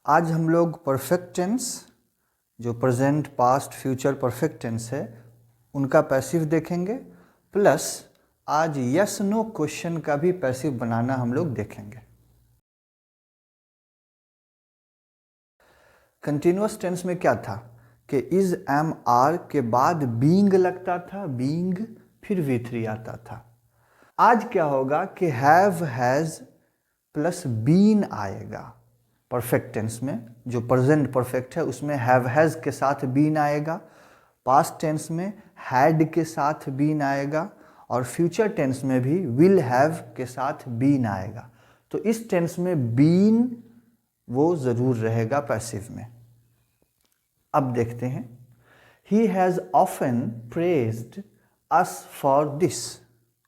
आज हम लोग परफेक्ट टेंस, जो present, past, future perfect tense है, उनका पैसिव देखेंगे। प्लस आज यस नो क्वेश्चन का भी पैसिव बनाना हम लोग देखेंगे। कंटिन्यूअस टेंस में क्या था कि इज, एम, आर के बाद बीइंग लगता था, बीइंग, फिर V3 आता था। आज क्या होगा कि हैव, हैज प्लस बीन आएगा। परफेक्ट टेंस में जो प्रेजेंट परफेक्ट है उसमें हैव, हैज के साथ बीन आएगा। पास्ट टेंस में हैड के साथ बीन आएगा और फ्यूचर टेंस में भी विल हैव के साथ बीन आएगा। तो इस टेंस में बीन वो ज़रूर रहेगा पैसिव में। अब देखते हैं, he has often praised us for this.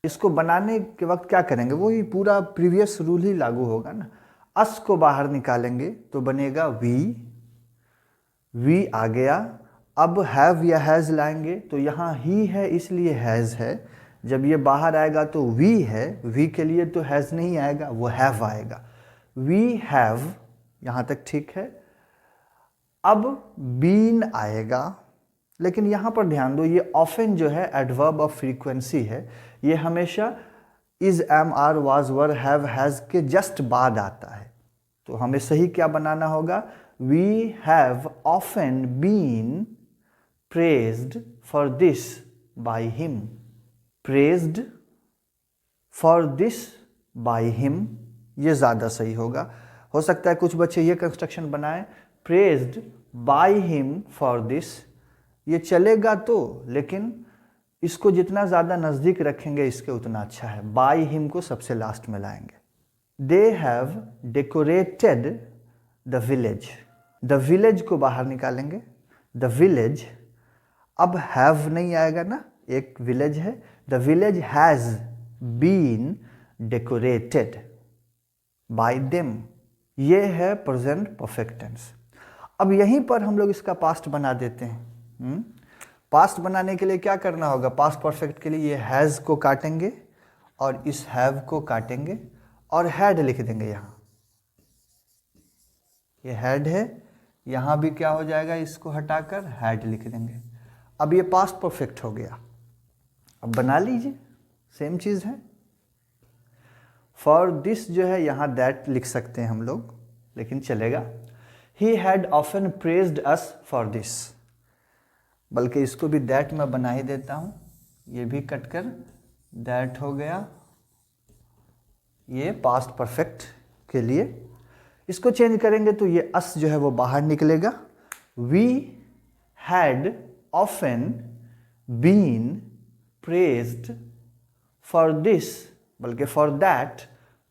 इसको बनाने के वक्त क्या करेंगे, वही पूरा प्रीवियस रूल ही लागू होगा ना। अस को बाहर निकालेंगे तो बनेगा वी आ गया। अब हैव या हैज़ लाएंगे तो यहाँ ही है इसलिए हैज़ है। जब ये बाहर आएगा तो वी है, वी के लिए तो हैज़ नहीं आएगा, वो हैव आएगा। वी हैव, यहाँ तक ठीक है। अब बीन आएगा, लेकिन यहाँ पर ध्यान दो, ये ऑफन जो है एडवर्ब ऑफ फ्रीक्वेंसी है, ये हमेशा is, am, are, was, were, have, has के जस्ट बाद आता है। तो हमें सही क्या बनाना होगा, we have often been praised for this by him. Praised for this by him, ये ज़्यादा सही होगा। हो सकता है कुछ बच्चे ये कंस्ट्रक्शन बनाएं, praised by him for this, ये चलेगा तो, लेकिन इसको जितना ज़्यादा नज़दीक रखेंगे इसके उतना अच्छा है। बाय हिम को सबसे लास्ट में लाएंगे। They have decorated the village. The village को बाहर निकालेंगे, द विलेज। अब हैव नहीं आएगा ना, एक विलेज है। The village has been decorated by them, ये है प्रेजेंट परफेक्ट टेंस। अब यहीं पर हम लोग इसका पास्ट बना देते हैं। पास्ट बनाने के लिए क्या करना होगा, पास्ट परफेक्ट के लिए ये हैज़ को काटेंगे और इस हैव को काटेंगे और हैड लिख देंगे। यहाँ ये हैड है, यहाँ भी क्या हो जाएगा, इसको हटाकर हैड लिख देंगे। अब ये पास्ट परफेक्ट हो गया। अब बना लीजिए, सेम चीज़ है। फॉर दिस जो है यहाँ दैट लिख सकते हैं हम लोग, लेकिन चलेगा। He had often praised us for this, बल्कि इसको भी दैट मैं बना ही देता हूँ, ये भी कट कर दैट हो गया। ये पास्ट परफेक्ट के लिए। इसको चेंज करेंगे तो ये अस जो है वो बाहर निकलेगा। We had often been praised for this, बल्कि फॉर दैट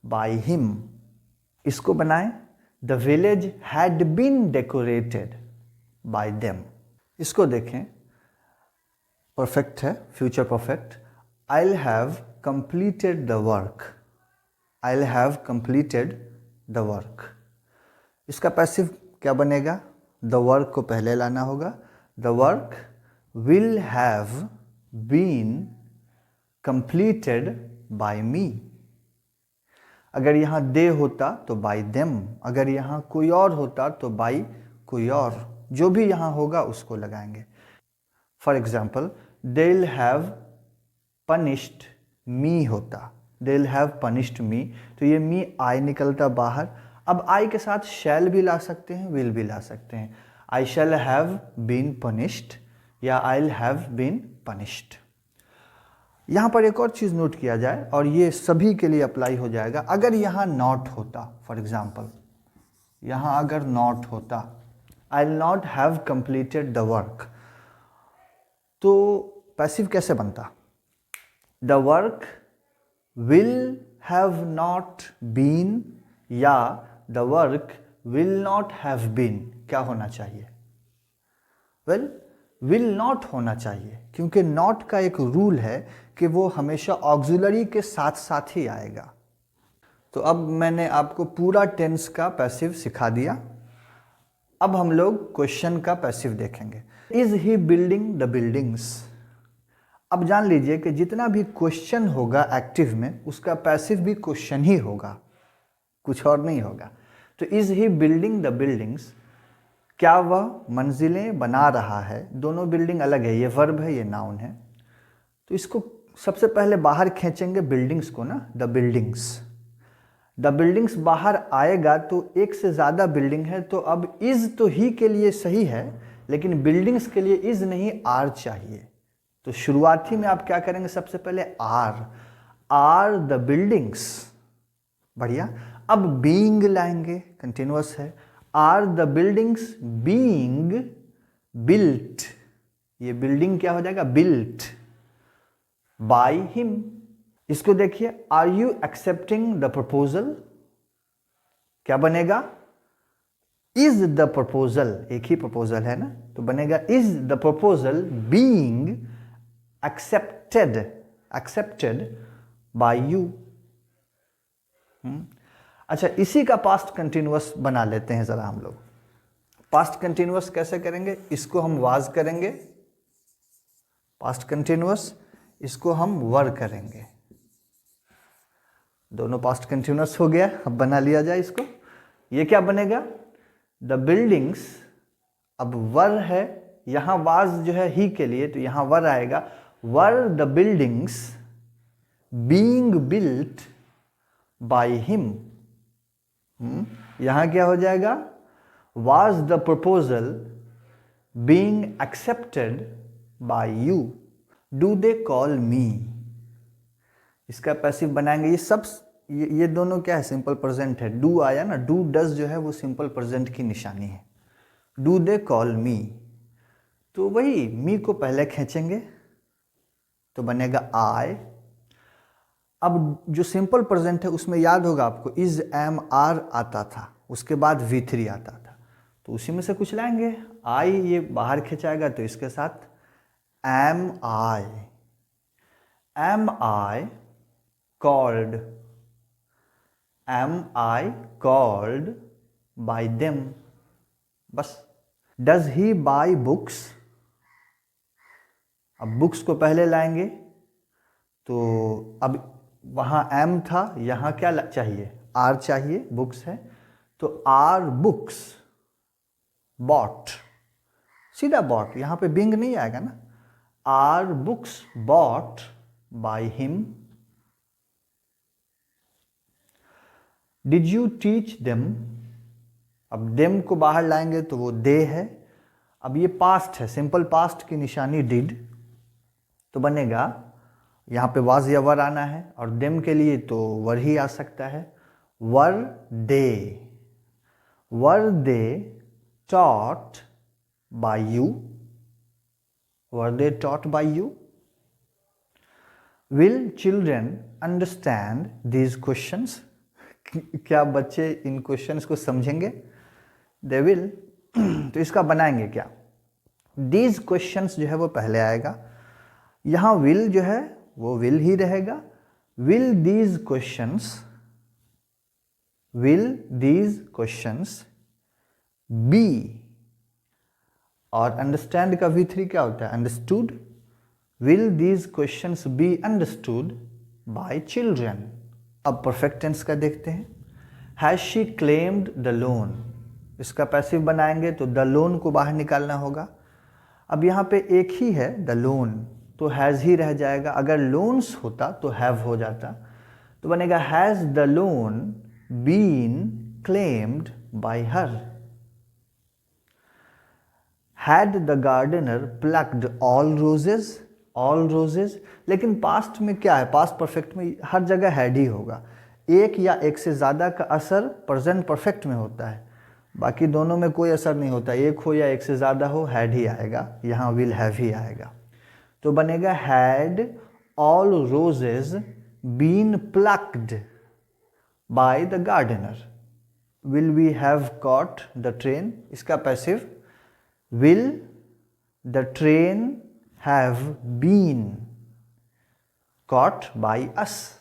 बाय हिम। इसको बनाएं, the village had been decorated by them. इसको देखें, परफेक्ट है, future perfect. I'll have completed the work. I'll have completed the work. इसका passive क्या बनेगा, the work को पहले लाना होगा। The work will have been completed by me. अगर यहाँ दे होता तो by them, अगर यहाँ कोई और होता तो by कोई और, जो भी यहाँ होगा उसको लगाएंगे। For example, they'll have punished me होता, they'll have punished me, तो ये me आई निकलता बाहर। अब आई के साथ shall भी ला सकते हैं, will भी ला सकते हैं। I shall have been punished या I'll have been punished। यहाँ पर एक और चीज़ नोट किया जाए और ये सभी के लिए अप्लाई हो जाएगा। अगर यहाँ नॉट होता, फॉर एग्जाम्पल यहाँ अगर नॉट होता, I'll not have completed the work, तो पैसिव कैसे बनता, the work will have not been या the work will not have been. क्या होना चाहिए, वेल विल नॉट होना चाहिए, क्योंकि नॉट का एक रूल है कि वो हमेशा ऑक्सिलरी के साथ साथ ही आएगा। तो अब मैंने आपको पूरा टेंस का पैसिव सिखा दिया। अब हम लोग क्वेश्चन का पैसिव देखेंगे। Is he building the buildings. अब जान लीजिए कि जितना भी क्वेश्चन होगा एक्टिव में, उसका पैसिव भी क्वेश्चन ही होगा, कुछ और नहीं होगा। तो is he building the buildings, क्या वह मंजिलें बना रहा है। दोनों बिल्डिंग अलग है, ये वर्ब है, ये नाउन है। तो इसको सबसे पहले बाहर खींचेंगे बिल्डिंग्स को ना, द बिल्डिंग्स। द बिल्डिंग्स बाहर आएगा तो एक से ज़्यादा बिल्डिंग है, तो अब इज तो ही के लिए सही है, लेकिन बिल्डिंग्स के लिए इज नहीं आर चाहिए। तो शुरुआती में आप क्या करेंगे, सबसे पहले आर द बिल्डिंग्स, बढ़िया। अब बीइंग लाएंगे, कंटिन्यूअस है, are the buildings being built, ये बिल्डिंग क्या हो जाएगा, बिल्ट बाय हिम। इसको देखिए, are you accepting the proposal, क्या बनेगा, इज द प्रपोजल, एक ही प्रपोजल है ना, तो बनेगा is the proposal being accepted by you. अच्छा, इसी का पास्ट कंटिन्यूअस बना लेते हैं जरा हम लोग। पास्ट कंटिन्यूअस कैसे करेंगे, इसको हम वाज करेंगे, पास्ट कंटिन्यूअस, इसको हम वर करेंगे। दोनों पास्ट कंटिन्यूअस हो गया, अब बना लिया जाए इसको। ये क्या बनेगा, द बिल्डिंग्स, अब वर है, यहां वाज जो है ही के लिए, तो यहां वर आएगा, were the buildings being built by him. यहां क्या हो जाएगा, was the proposal being accepted by you, do they call मी, इसका पैसिव बनाएंगे। ये सब ये दोनों क्या है, सिंपल प्रेजेंट है। डू आया ना, डू डज जो है वो सिंपल प्रेजेंट की निशानी है। डू दे कॉल मी, तो वही मी को पहले खींचेंगे तो बनेगा आई। अब जो सिंपल प्रेजेंट है उसमें याद होगा आपको, इज एम आर आता था, उसके बाद V3 आता था, तो उसी में से कुछ लाएंगे। आई ये बाहर खिंचाएगा तो इसके साथ am I called, am I called by them, बस। does he buy books, अब बुक्स को पहले लाएंगे, तो अब वहाँ am था, यहाँ क्या चाहिए, आर चाहिए, बुक्स है, तो आर बुक्स बॉट, सीधा बॉट, यहाँ पे बिंग नहीं आएगा ना, are books bought by him. Did you teach them, अब देम को बाहर लाएंगे तो वो दे है, अब ये पास्ट है, सिंपल पास्ट की निशानी डिड, तो बनेगा यहाँ पे वाज या वर आना है, और देम के लिए तो वर ही आ सकता है, were they taught by you, were they taught by you. Will children understand these questions, क्या बच्चे इन क्वेश्चंस को समझेंगे, दे विल। तो इसका बनाएंगे क्या, दीज क्वेश्चंस जो है वो पहले आएगा, यहाँ विल जो है वो विल ही रहेगा, विल दीज क्वेश्चंस बी, और अंडरस्टैंड का V3 क्या होता है, understood, will these questions be understood by children. अब परफेक्ट टेंस का देखते हैं, has she claimed the loan, इसका पैसिव बनाएंगे तो द लोन को बाहर निकालना होगा। अब यहाँ पे एक ही है द लोन, तो हैज़ ही रह जाएगा, अगर लोन्स होता तो हैव हो जाता, तो बनेगा has the loan been claimed by her. Had the gardener plucked all roses, लेकिन पास्ट में क्या है, पास्ट परफेक्ट में हर जगह हैड ही होगा, एक या एक से ज़्यादा का असर प्रेजेंट परफेक्ट में होता है, बाकी दोनों में कोई असर नहीं होता, एक हो या एक से ज़्यादा हो हैड ही आएगा, यहाँ विल हैव ही आएगा, तो बनेगा had all roses been plucked by the gardener. Will we have caught the train, इसका passive, will the train have been caught by us।